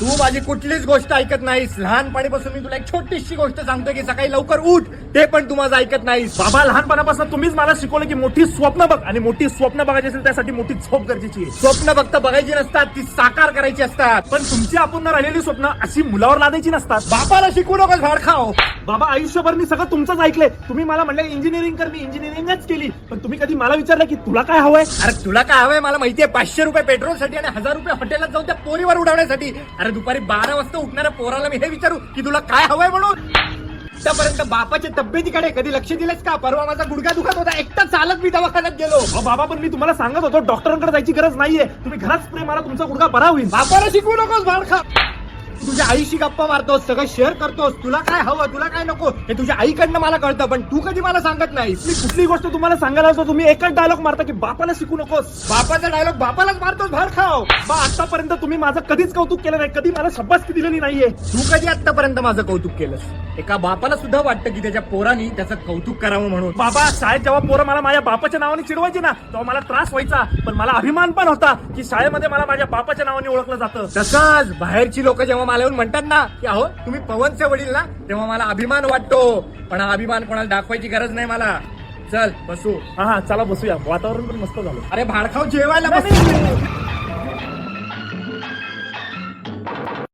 तू माझी कुठलीच गोष्ट ऐकत नाहीस. लहानपणीपासून मी तुला एक छोटीशी गोष्ट सांगतोय की सकाळी लवकर उठ, ते पण तू माझं ऐकत नाहीस. बाबा, लहानपणापासून तुम्हीच मला शिकवलं की मोठी स्वप्न बघ, आणि मोठी स्वप्न बघायची असेल त्यासाठी मोठी झोप गरजेची आहे. स्वप्न फक्त बघायची नसतात, ती साकार करायची असतात. पण तुमची अपूर्ण राहिलेली स्वप्न अशी मुलावर लादायची नसतात. बापाला शिकवू नकोस भाड खाओ. बाबा, आयुष्यभर मी सगळं तुमचंच ऐकलंय. तुम्ही मला म्हणले इंजिनिअरिंग कर, मी इंजिनिअरिंगच केली. पण तुम्ही कधी मला विचारलं की तुला काय हवंय? अरे तुला काय हवंय मला माहितीये, 500 रुपये पेट्रोलसाठी आणि 1000 रुपये हॉटेलात जाऊन त्या पोरीवर उडवण्यासाठी. अरे दुपारी 12 वाजता उठणाऱ्या पोराला मी हे विचारू की तुला काय हवंय म्हणून? आतापर्यंत बापाच्या तब्येतीकडे कधी लक्ष दिलंस का? परवा माझा गुडघा दुखत होता, एकटा चालत मी दवाखान्यात गेलो. अहो बाबा, पण मी तुम्हाला सांगत होतो डॉक्टरांकडे जायची गरज नाहीये. तुम्ही घरात स्प्रे मारा, तुमचा गुडघा बरा होईल. बापाला शिकवू नकोस भाड खा. तुझ्या आईशी गप्पा मारतोस, सगळं शेअर करतोस. तुला काय हवं, तुला काय नको हे तुझ्या आईकडनं मला कळतं, पण तू कधी मला सांगत नाहीस. मी कुठली गोष्ट तुम्हाला सांगायला असतो तुम्ही एकच डायलॉग मारता की बापाला शिकू नकोस. बापाचा डायलॉग बापालाच मारतोस भाड खाओ. बा, आतापर्यंत तुम्ही माझं कधीच कौतुक केलं नाही, कधी मला शाबासकी दिलेली नाहीये. तू कधी आतापर्यंत माझं कौतुक केलंस? एका बापाला सुद्धा वाटतं की त्याच्या पोरांनी त्याचं कौतुक करावं म्हणून. बाबा, शाळेत जेव्हा पोरं मला माझ्या बापाच्या नावाने चिडवायची ना, तेव्हा मला त्रास व्हायचा. पण मला अभिमान पण होता की शाळेमध्ये मला माझ्या बापाच्या नावाने ओळखलं जातं. तसंच बाहेरची लोक जेव्हा मला येऊन म्हणतात ना की अहो तुम्ही पवनचे वडील ना, तेव्हा मला अभिमान वाटतो. पण हा अभिमान कोणाला दाखवायची गरज नाही मला. चल बसू. हा, चला बसूया. वातावरण पण मस्त झालं. अरे भाडखाव जेवायला नाही, बस. नाही, नाही.